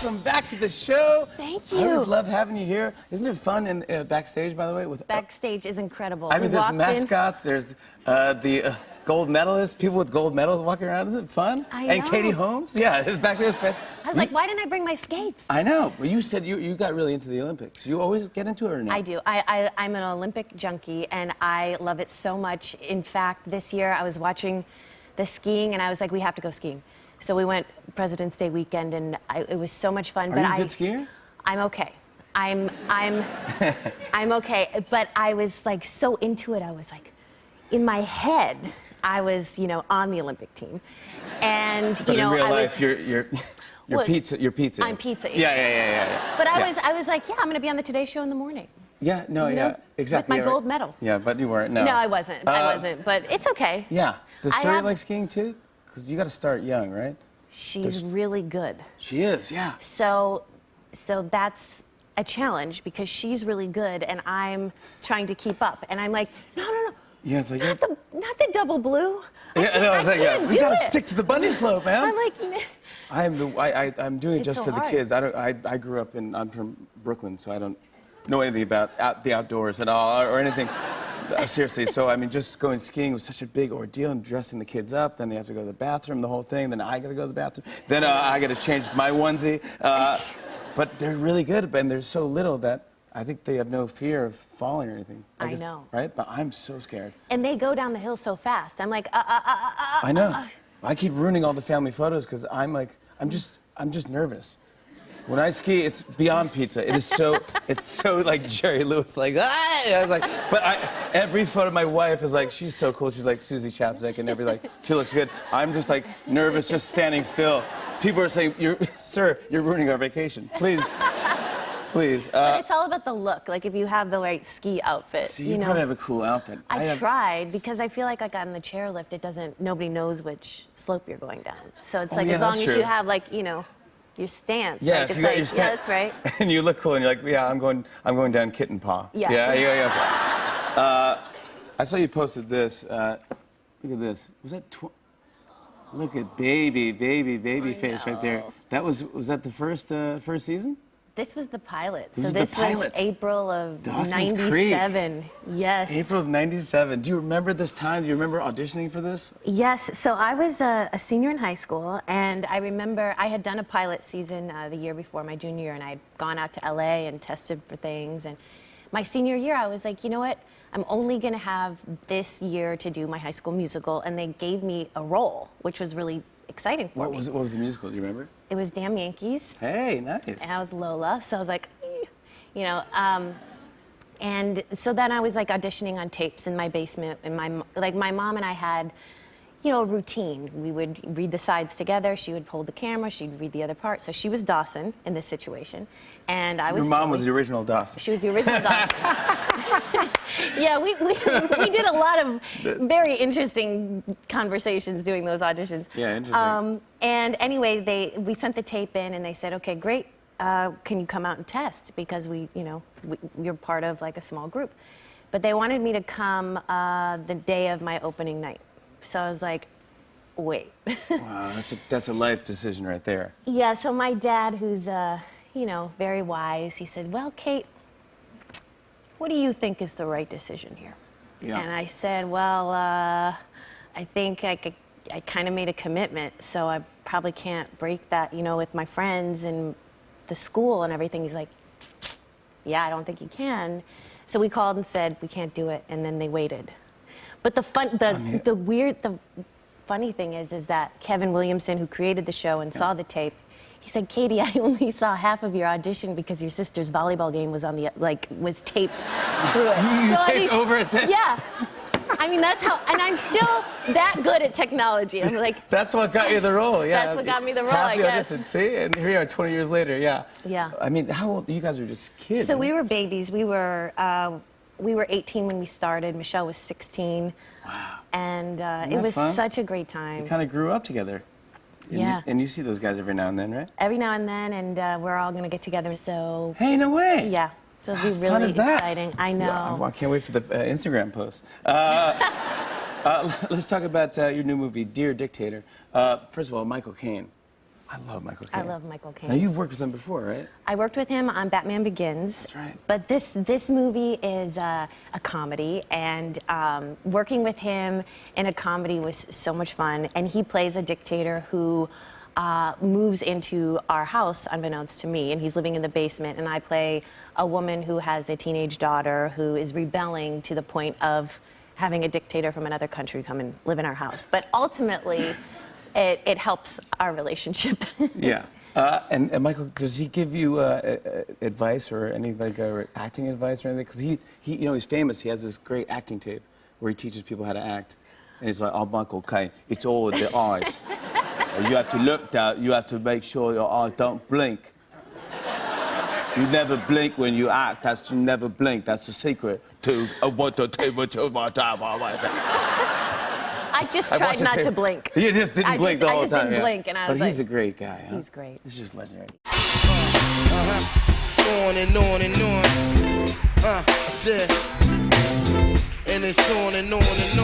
welcome back to the show. Thank you. I always love having you here. Isn't it fun in backstage, by the way? With Backstage is incredible. I mean, there's mascots. There's the gold medalists, people with gold medals walking around. Isn't it fun? I And know. Katie Holmes. Yeah, it's back there. I was like, why didn't I bring my skates? I know. But you said you got really into the Olympics. You always get into it or no? I do. I'm an Olympic junkie, and I love it so much. In fact, this year I was watching the skiing, and I was like, we have to go skiing. So we went President's Day weekend, and it was so much fun. Are you a good skier? I'm okay. I'm okay. But I was like so into it. I was like, in my head, I was, on the Olympic team, and But in real life, you're pizza. You're pizza. I'm pizza. Yeah. But I was like, yeah, I'm going to be on the Today Show in the morning. Yeah, no, yeah, exactly. With my gold medal. Yeah, but you weren't. No. No, I wasn't. But it's okay. Yeah. Does Suri like skiing too? Because you got to start young, right? She's really good. She is, yeah. So that's a challenge because she's really good, and I'm trying to keep up. And I'm like, no. Yeah, it's like not the double blue. Yeah, no, it's like, yeah, we gotta it. stick to the bunny slope, man. I'm like, I'm doing it just so for the hard. kids. I grew up I'm from Brooklyn, so I don't know anything about the outdoors at all or anything. Seriously, so I mean, just going skiing was such a big ordeal, and dressing the kids up. Then they have to go to the bathroom, the whole thing. Then I got to go to the bathroom. Then I got to change my onesie. But they're really good, and they're so little that I think they have no fear of falling or anything. I know. Right? But I'm so scared. and they go down the hill so fast. I'm like, I know. I keep ruining all the family photos because I'm just nervous. When I ski, it's beyond pizza. It's so like Jerry Lewis, like, ah! I was like, but every photo of my wife is like, she's so cool. She's like Susie Chapstick, and every she looks good. I'm just like nervous, just standing still. People are saying, sir, you're ruining our vacation. Please. But it's all about the look. Like if you have the right ski outfit. See, you probably have a cool outfit. I tried because I feel like on the chairlift, nobody knows which slope you're going down. So it's like as long as you have your stance. Yeah, like, if you got your stance. Yeah, that's right. And you look cool, and you're like, yeah, I'm going down kitten paw. Yeah. Yeah. I saw you posted this. Look at this. Was that? Look at baby face right there. Was that the first season? This was the pilot. This was April of Dawson's '97. Yes. April of '97. Do you remember this time? Do you remember auditioning for this? Yes. So I was a senior in high school, and I remember I had done a pilot season the year before my junior year, and I'd gone out to LA and tested for things. And my senior year, I was like, you know what? I'm only going to have this year to do my High School Musical, and they gave me a role, which was really exciting for me. What was the musical? Do you remember? It was Damn Yankees. Hey, nice. And I was Lola, so I was like, and so then I was like auditioning on tapes in my basement, and my mom and I had, a routine. We would read the sides together. She would hold the camera. She'd read the other part. So she was Dawson in this situation, and I was. Your mom was the original Dawson. She was the original Dawson. Yeah, we did a lot of very interesting conversations doing those auditions. Yeah, interesting. And anyway, we sent the tape in, and they said, okay, great. Can you come out and test? Because you're part of like a small group. But they wanted me to come the day of my opening night. So I was like, wait. Wow, that's a life decision right there. Yeah, so my dad, who's, very wise, he said, well, Kate, what do you think is the right decision here? Yeah. And I said, well, I think I kind of made a commitment, so I probably can't break that, with my friends and the school and everything. He's like, yeah, I don't think you can. So we called and said, we can't do it, and then they waited. But the funny thing is that Kevin Williamson, who created the show and saw the tape, he said, Katie, I only saw half of your audition because your sister's volleyball game was was taped through it. You taped over it then? Yeah. I mean, that's how, and I'm still that good at technology. I'm like. That's what got you the role, yeah. That's what got me the role, Half I the guess. audition, see? And here you are 20 years later, yeah. Yeah. I mean, how old? You guys were just kids. So we were babies. We were 18 when we started. Michelle was 16. Wow. And it was fun? such a great time. You kind of grew up together. Yeah. And you see those guys every now and then, right? Every now and then, and we're all going to get together. So. Hey, no way. Yeah. So it'll be really fun is that? exciting. I know. Yeah, I can't wait for the Instagram post. Let's talk about your new movie, Dear Dictator. First of all, Michael Caine. I love Michael Caine. I love Michael Caine. Now, you've worked with him before, right? I worked with him on Batman Begins. That's right. But this movie is a comedy, and working with him in a comedy was so much fun. And he plays a dictator who moves into our house unbeknownst to me, and he's living in the basement, and I play a woman who has a teenage daughter who is rebelling to the point of having a dictator from another country come and live in our house. But ultimately, it helps our relationship. Yeah. And Michael, does he give you advice or any acting advice or anything? Because he, you know, he's famous. He has this great acting tape where he teaches people how to act. And he's like, oh, Michael Caine, it's all with the eyes. You have to look down. You have to make sure your eyes don't blink. You never blink when you act. That's you never blink. That's the secret to what the table to my time. I just tried not to blink. You just didn't blink the whole time. I just didn't blink, and I was But he's a like, great guy, huh? he's great. He's just legendary. On and on and on. I said, and it's on and on and on.